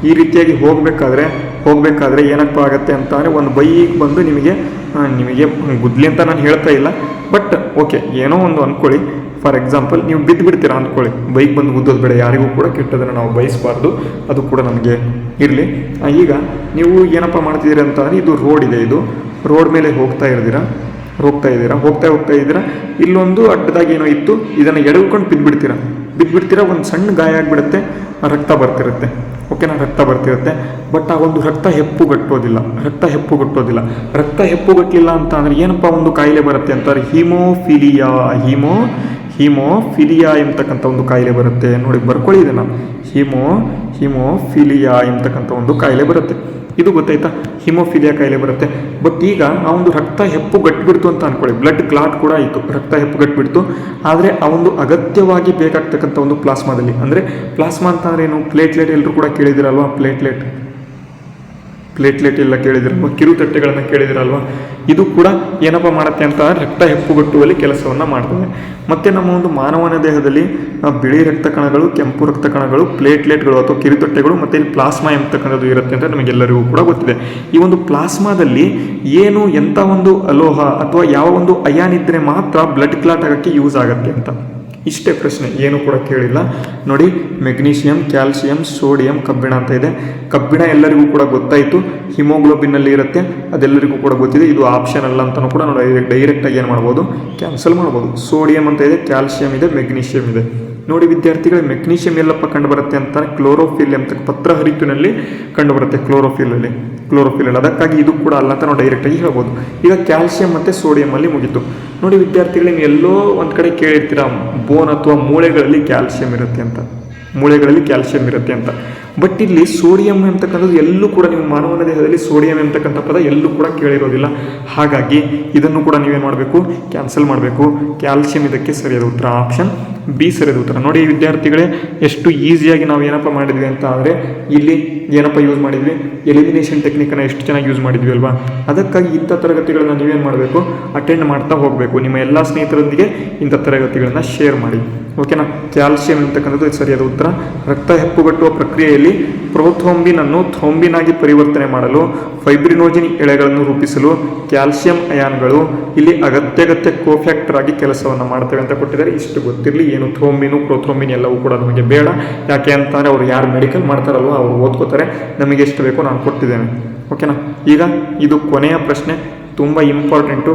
ಈ ರೀತಿಯಾಗಿ ಹೋಗಬೇಕಾದ್ರೆ ಏನಪ್ಪ ಆಗುತ್ತೆ ಅಂತ ಅಂದರೆ, ಒಂದು ಬೈಕ್ ಬಂದು ನಿಮಗೆ ಗುದ್ಲಿ ಅಂತ ನಾನು ಹೇಳ್ತಾ ಇಲ್ಲ, ಬಟ್ ಓಕೆ ಏನೋ ಒಂದು ಅಂದ್ಕೊಳ್ಳಿ. ಫಾರ್ ಎಕ್ಸಾಂಪಲ್, ನೀವು ಬಿದ್ದುಬಿಡ್ತೀರಾ ಅಂದ್ಕೊಳ್ಳಿ, ಬೈಕ್ ಬಂದು ಗುದ್ದೋದು ಬೇಡ, ಯಾರಿಗೂ ಕೂಡ ಕೆಟ್ಟದನ್ನು ನಾವು ಬಯಸಬಾರ್ದು, ಅದು ಕೂಡ ನಮಗೆ ಇರಲಿ. ಈಗ ನೀವು ಏನಪ್ಪ ಮಾಡ್ತಿದ್ದೀರಾ ಅಂತಂದರೆ, ಇದು ರೋಡ್ ಇದೆ, ಇದು ರೋಡ್ ಮೇಲೆ ಹೋಗ್ತಾ ಇದ್ದೀರಾ, ಇಲ್ಲೊಂದು ಅಡ್ಡದಾಗಿ ಏನೋ ಇತ್ತು, ಇದನ್ನು ಎಡವ್ಕೊಂಡು ಬಿದ್ದುಬಿಡ್ತೀರಾ, ಒಂದು ಸಣ್ಣ ಗಾಯ ಆಗಿಬಿಡುತ್ತೆ, ರಕ್ತ ಬರ್ತಿರುತ್ತೆ. ಓಕೆನಾ, ರಕ್ತ ಬರ್ತಿರುತ್ತೆ. ಬಟ್ ಆ ಒಂದು ರಕ್ತ ಹೆಪ್ಪುಗಟ್ಟೋದಿಲ್ಲ. ರಕ್ತ ಹೆಪ್ಪುಗಟ್ಟಲಿಲ್ಲ ಅಂತ ಅಂದರೆ ಏನಪ್ಪ ಒಂದು ಕಾಯಿಲೆ ಬರುತ್ತೆ ಅಂತಾರೆ, ಹಿಮೋಫಿಲಿಯಾ ಎಂಬತಕ್ಕಂಥ ಒಂದು ಕಾಯಿಲೆ ಬರುತ್ತೆ. ನೋಡಿ ಬರ್ಕೊಳ್ಳಿ ಇದನ್ನು, ಹಿಮೋಫಿಲಿಯಾ ಎಂಬತಕ್ಕಂಥ ಒಂದು ಕಾಯಿಲೆ ಬರುತ್ತೆ. ಇದು ಗೊತ್ತಾಯ್ತಾ, ಹಿಮೋಫಿಲಿಯಾ ಕಾಯಿಲೆ ಬರುತ್ತೆ. ಬಟ್ ಈಗ ಆ ಒಂದು ರಕ್ತ ಹೆಪ್ಪುಗಟ್ಟಿಬಿಡ್ತು ಅಂತ ಅಂದ್ಕೊಳ್ಳಿ, ಬ್ಲಡ್ ಕ್ಲಾಟ್ ಕೂಡ ಆಯಿತು, ರಕ್ತ ಹೆಪ್ಪುಗಟ್ಟಿಬಿಡ್ತು. ಆದರೆ ಆ ಒಂದು ಅಗತ್ಯವಾಗಿ ಬೇಕಾಗ್ತಕ್ಕಂಥ ಒಂದು ಪ್ಲಾಸ್ಮಾದಲ್ಲಿ, ಅಂದರೆ ಪ್ಲಾಸ್ಮಾ ಅಂತ ಅಂದರೆ ಏನು, ಪ್ಲೇಟ್ಲೆಟ್ ಎಲ್ಲರೂ ಕೂಡ ಕೇಳಿದಿರಲ್ವಾ, ಪ್ಲೇಟ್ಲೆಟ್ ಎಲ್ಲ ಕೇಳಿದಿರಲ್ವ, ಕಿರುತಟ್ಟೆಗಳನ್ನು ಕೇಳಿದಿರಲ್ವ. ಇದು ಕೂಡ ಏನಪ್ಪ ಮಾಡುತ್ತೆ ಅಂತ ರಕ್ತ ಹೆಪ್ಪುಗಟ್ಟುವಲ್ಲಿ ಕೆಲಸವನ್ನು ಮಾಡ್ತದೆ. ಮತ್ತು ನಮ್ಮ ಒಂದು ಮಾನವನ ದೇಹದಲ್ಲಿ ಬಿಳಿ ರಕ್ತ ಕಣಗಳು, ಕೆಂಪು ರಕ್ತ ಕಣಗಳು, ಪ್ಲೇಟ್ಲೆಟ್ಗಳು ಅಥವಾ ಕಿರುತಟ್ಟೆಗಳು ಮತ್ತು ಇಲ್ಲಿ ಪ್ಲಾಸ್ಮಾ ಎಂಬತಕ್ಕಂಥದ್ದು ಇರುತ್ತೆ ಅಂತ ನಮಗೆಲ್ಲರಿಗೂ ಕೂಡ ಗೊತ್ತಿದೆ. ಈ ಒಂದು ಪ್ಲಾಸ್ಮಾದಲ್ಲಿ ಎಂಥ ಒಂದು ಲೋಹ ಅಥವಾ ಯಾವ ಒಂದು ಅಯಾನ್ ಇದ್ದರೆ ಮಾತ್ರ ಬ್ಲಡ್ ಕ್ಲಾಟ್ ಆಗೋಕ್ಕೆ ಯೂಸ್ ಆಗುತ್ತೆ ಅಂತ. ಇಷ್ಟೇ ಪ್ರಶ್ನೆ, ಏನು ಕೂಡ ಕೇಳಿಲ್ಲ. ನೋಡಿ, ಮೆಗ್ನೀಷಿಯಂ, ಕ್ಯಾಲ್ಸಿಯಂ, ಸೋಡಿಯಂ, ಕಬ್ಬಿಣ ಅಂತ ಇದೆ. ಕಬ್ಬಿಣ ಎಲ್ಲರಿಗೂ ಕೂಡ ಗೊತ್ತಾಯಿತು, ಹಿಮೋಗ್ಲೋಬಿನ್ನಲ್ಲಿ ಇರುತ್ತೆ, ಅದೆಲ್ಲರಿಗೂ ಕೂಡ ಗೊತ್ತಿದೆ. ಇದು ಆಪ್ಷನ್ ಅಲ್ಲ ಅಂತಲೂ ಕೂಡ ನಾವು ಡೈರೆಕ್ಟಾಗಿ ಏನು ಮಾಡ್ಬೋದು, ಕ್ಯಾನ್ಸಲ್ ಮಾಡ್ಬೋದು. ಸೋಡಿಯಂ ಅಂತ ಇದೆ, ಕ್ಯಾಲ್ಸಿಯಂ ಇದೆ, ಮೆಗ್ನೀಷಿಯಂ ಇದೆ. ನೋಡಿ ವಿದ್ಯಾರ್ಥಿಗಳು, ಮೆಗ್ನೀಷಿಯಂ ಎಲ್ಲಪ್ಪ ಕಂಡುಬರುತ್ತೆ ಅಂತಾರೆ, ಕ್ಲೋರೋಫಿಲ್ ಅಂತ ಪತ್ರಹರಿತಿನಲ್ಲಿ ಕಂಡುಬರುತ್ತೆ, ಕ್ಲೋರೋಫಿಲಲ್ಲಿ. ಅದಕ್ಕಾಗಿ ಇದು ಕೂಡ ಅಲ್ಲ ಅಂತ ನಾವು ಡೈರೆಕ್ಟಾಗಿ ಹೇಳ್ಬೋದು. ಈಗ ಕ್ಯಾಲ್ಸಿಯಂ ಮತ್ತು ಸೋಡಿಯಮಲ್ಲಿ ಮುಗೀತು. ನೋಡಿ ವಿದ್ಯಾರ್ಥಿಗಳು, ನೀವು ಎಲ್ಲೋ ಒಂದು ಕಡೆ ಕೇಳಿರ್ತೀರ, ಬೋನ್ ಅಥವಾ ಮೂಳೆಗಳಲ್ಲಿ ಕ್ಯಾಲ್ಸಿಯಂ ಇರುತ್ತೆ ಅಂತ. ಬಟ್ ಇಲ್ಲಿ ಸೋಡಿಯಂ ಎಂಬತಕ್ಕಂಥದ್ದು ಎಲ್ಲೂ ಕೂಡ ನೀವು ಮಾನವನ ದೇಹದಲ್ಲಿ ಸೋಡಿಯಂ ಎಂಬತಕ್ಕಂಥ ಪದ ಎಲ್ಲೂ ಕೂಡ ಕೇಳಿರೋದಿಲ್ಲ. ಹಾಗಾಗಿ ಇದನ್ನು ಕೂಡ ನೀವೇನು ಮಾಡಬೇಕು, ಕ್ಯಾನ್ಸಲ್ ಮಾಡಬೇಕು. ಕ್ಯಾಲ್ಸಿಯಂ ಇದಕ್ಕೆ ಸರಿಯಾದ ಉತ್ತರ, ಆಪ್ಷನ್ ಬಿ ಸರಿಯಾದ ಉತ್ತರ. ನೋಡಿ ವಿದ್ಯಾರ್ಥಿಗಳೇ, ಎಷ್ಟು ಈಸಿಯಾಗಿ ನಾವು ಏನಪ್ಪ ಮಾಡಿದ್ವಿ ಅಂತ ಅಂದರೆ, ಇಲ್ಲಿ ಏನಪ್ಪ ಯೂಸ್ ಮಾಡಿದ್ವಿ, ಎಲಿಮಿನೇಷನ್ ಟೆಕ್ನಿಕನ್ನು ಎಷ್ಟು ಚೆನ್ನಾಗಿ ಯೂಸ್ ಮಾಡಿದ್ವಿ ಅಲ್ವಾ. ಅದಕ್ಕಾಗಿ ಇಂಥ ತರಗತಿಗಳನ್ನು ನೀವೇನು ಮಾಡಬೇಕು, ಅಟೆಂಡ್ ಮಾಡ್ತಾ ಹೋಗಬೇಕು. ನಿಮ್ಮ ಎಲ್ಲ ಸ್ನೇಹಿತರೊಂದಿಗೆ ಇಂಥ ತರಗತಿಗಳನ್ನು ಶೇರ್ ಮಾಡಿ. ಓಕೆನಾ. ಕ್ಯಾಲ್ಸಿಯಂ ಅಂತಕ್ಕಂಥದ್ದು ಸರಿಯಾದ ಉತ್ತರ. ರಕ್ತ ಹೆಪ್ಪುಗಟ್ಟುವ ಪ್ರಕ್ರಿಯೆಯಲ್ಲಿ ಪ್ರೋಥ್ರೋಂಬಿನ್ ಅನ್ನು ಥ್ರೋಂಬಿನ್ ಆಗಿ ಪರಿವರ್ತನೆ ಮಾಡಲು ಫೈಬ್ರಿನೋಜಿನ್ ಎಳೆಗಳನ್ನು ರೂಪಿಸಲು ಕ್ಯಾಲ್ಸಿಯಂ ಅಯಾನ್ಗಳು ಇಲ್ಲಿ ಅಗತ್ಯ ಕೋಫ್ಯಾಕ್ಟರ್ ಆಗಿ ಕೆಲಸವನ್ನು ಮಾಡ್ತವೆ ಅಂತ ಕೊಟ್ಟಿದ್ದಾರೆ. ಇಷ್ಟು ಗೊತ್ತಿರಲಿ, ಏನು ಥ್ರೋಂಬಿನು ಪ್ರೋಥ್ರೋಂಬಿನ್ ಎಲ್ಲವೂ ಕೂಡ ನಮಗೆ ಬೇಡ. ಯಾಕೆ ಅಂತಂದರೆ ಅವರು ಯಾರು ಮೆಡಿಕಲ್ ಮಾಡ್ತಾರಲ್ವ ಅವರು ಓದ್ಕೋತಾರೆ, ನಮಗೆ ಎಷ್ಟು ಬೇಕೋ ನಾನು ಕೊಟ್ಟಿದ್ದೇನೆ. ಓಕೆನಾ. ಈಗ ಇದು ಕೊನೆಯ ಪ್ರಶ್ನೆ, ತುಂಬ ಇಂಪಾರ್ಟೆಂಟು.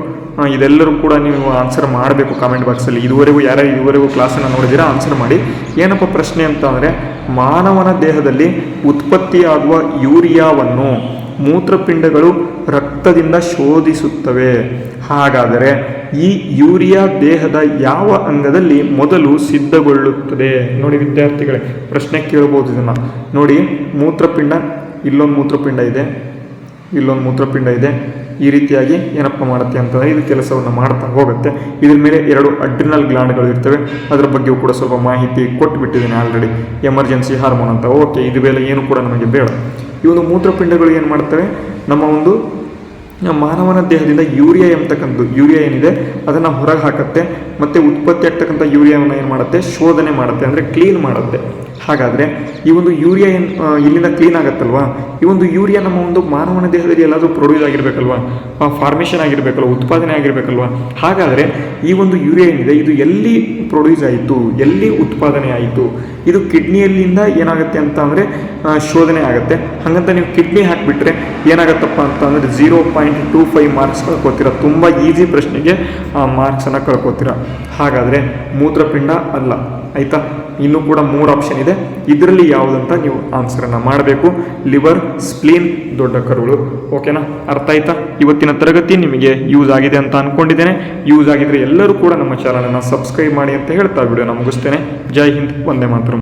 ಇದೆಲ್ಲರೂ ಕೂಡ ನೀವು ಆನ್ಸರ್ ಮಾಡಬೇಕು ಕಾಮೆಂಟ್ ಬಾಕ್ಸಲ್ಲಿ. ಇದುವರೆಗೂ ಕ್ಲಾಸನ್ನು ನೋಡಿದ್ದೀರಾ, ಆನ್ಸರ್ ಮಾಡಿ. ಏನಪ್ಪ ಪ್ರಶ್ನೆ ಅಂತ ಅಂದರೆ, ಮಾನವನ ದೇಹದಲ್ಲಿ ಉತ್ಪತ್ತಿಯಾಗುವ ಯೂರಿಯಾವನ್ನು ಮೂತ್ರಪಿಂಡಗಳು ರಕ್ತದಿಂದ ಶೋಧಿಸುತ್ತವೆ. ಹಾಗಾದರೆ ಈ ಯೂರಿಯಾ ದೇಹದ ಯಾವ ಅಂಗದಲ್ಲಿ ಮೊದಲು ಸಿದ್ಧಗೊಳ್ಳುತ್ತದೆ? ನೋಡಿ ವಿದ್ಯಾರ್ಥಿಗಳೇ, ಪ್ರಶ್ನೆ ಕೇಳ್ಬೋದು ಇದನ್ನು. ನೋಡಿ, ಮೂತ್ರಪಿಂಡ, ಇಲ್ಲೊಂದು ಮೂತ್ರಪಿಂಡ ಇದೆ. ಈ ರೀತಿಯಾಗಿ ಏನಪ್ಪ ಮಾಡುತ್ತೆ ಅಂತಂದರೆ ಇದು ಕೆಲಸವನ್ನು ಮಾಡ್ತಾ ಹೋಗುತ್ತೆ. ಇದ್ರ ಮೇಲೆ 2 ಅಡ್ರಿನಲ್ ಗ್ಲ್ಯಾಂಡ್ಗಳು ಇರ್ತವೆ. ಅದರ ಬಗ್ಗೆಯೂ ಕೂಡ ಸ್ವಲ್ಪ ಮಾಹಿತಿ ಕೊಟ್ಟುಬಿಟ್ಟಿದ್ದೀನಿ ಆಲ್ರೆಡಿ. ಎಮರ್ಜೆನ್ಸಿ ಹಾರ್ಮೋನ್ ಅಂತ. ಓಕೆ, ಇದು ಬೇರೆ ಏನು ಕೂಡ ನಮಗೆ ಬೇಡ. ಈ ಒಂದು ಮೂತ್ರಪಿಂಡಗಳು ಏನು ಮಾಡ್ತವೆ, ನಮ್ಮ ಒಂದು ಮಾನವನ ದೇಹದಿಂದ ಯೂರಿಯಾ ಏನಿದೆ ಅದನ್ನು ಹೊರಗೆ ಹಾಕುತ್ತೆ. ಮತ್ತು ಉತ್ಪತ್ತಿ ಆಗ್ತಕ್ಕಂಥ ಯೂರಿಯಾವನ್ನು ಏನು ಮಾಡುತ್ತೆ, ಶೋಧನೆ ಮಾಡುತ್ತೆ, ಅಂದರೆ ಕ್ಲೀನ್ ಮಾಡುತ್ತೆ. ಹಾಗಾದರೆ ಈ ಒಂದು ಯೂರಿಯಾ ಇಲ್ಲಿಂದ ಕ್ಲೀನ್ ಆಗುತ್ತಲ್ವಾ, ಈ ಒಂದು ಯೂರಿಯಾ ನಮ್ಮ ಒಂದು ಮಾನವನ ದೇಹದಲ್ಲಿ ಎಲ್ಲಾದರೂ ಪ್ರೊಡ್ಯೂಸ್ ಆಗಿರಬೇಕಲ್ವಾ, ಫಾರ್ಮೇಷನ್ ಆಗಿರಬೇಕಲ್ವ, ಉತ್ಪಾದನೆ ಆಗಿರಬೇಕಲ್ವ. ಹಾಗಾದರೆ ಈ ಒಂದು ಯೂರಿಯಾ ಏನಿದೆ ಇದು ಎಲ್ಲಿ ಪ್ರೊಡ್ಯೂಸ್ ಆಯಿತು, ಎಲ್ಲಿ ಉತ್ಪಾದನೆ ಆಯಿತು? ಇದು ಕಿಡ್ನಿಯಲ್ಲಿಂದ ಏನಾಗುತ್ತೆ ಅಂತ ಅಂದರೆ ಶೋಧನೆ ಆಗುತ್ತೆ. ಹಾಗಂತ ನೀವು ಕಿಡ್ನಿ ಹಾಕಿಬಿಟ್ರೆ ಏನಾಗುತ್ತಪ್ಪ ಅಂತ ಅಂದರೆ 0.25 ಮಾರ್ಕ್ಸ್ ಕಳ್ಕೊತೀರ. ತುಂಬ ಈಸಿ ಪ್ರಶ್ನೆಗೆ ಮಾರ್ಕ್ಸನ್ನು ಕಳ್ಕೊತೀರ. ಹಾಗಾದರೆ ಮೂತ್ರಪಿಂಡ ಅಲ್ಲ, ಆಯಿತಾ. ಇನ್ನೂ ಕೂಡ 3 ಆಪ್ಷನ್ ಇದೆ. ಇದರಲ್ಲಿ ಯಾವುದಂತ ನೀವು ಆನ್ಸರನ್ನು ಮಾಡಬೇಕು. ಲಿವರ್, ಸ್ಪ್ಲೀನ್, ದೊಡ್ಡ ಕರುಳು. ಓಕೆನಾ, ಅರ್ಥ ಆಯ್ತಾ? ಇವತ್ತಿನ ತರಗತಿ ನಿಮಗೆ ಯೂಸ್ ಆಗಿದೆ ಅಂತ ಅನ್ಕೊಂಡಿದ್ದೇನೆ. ಯೂಸ್ ಆಗಿದ್ರೆ ಎಲ್ಲರೂ ಕೂಡ ನಮ್ಮ ಚಾನಲನ್ನು ಸಬ್ಸ್ಕ್ರೈಬ್ ಮಾಡಿ ಅಂತ ಹೇಳ್ತಾ ವಿಡಿಯೋನ ಮುಗಿಸ್ತೇನೆ. ಜೈ ಹಿಂದ್, ವಂದೇ ಮಾತರಂ.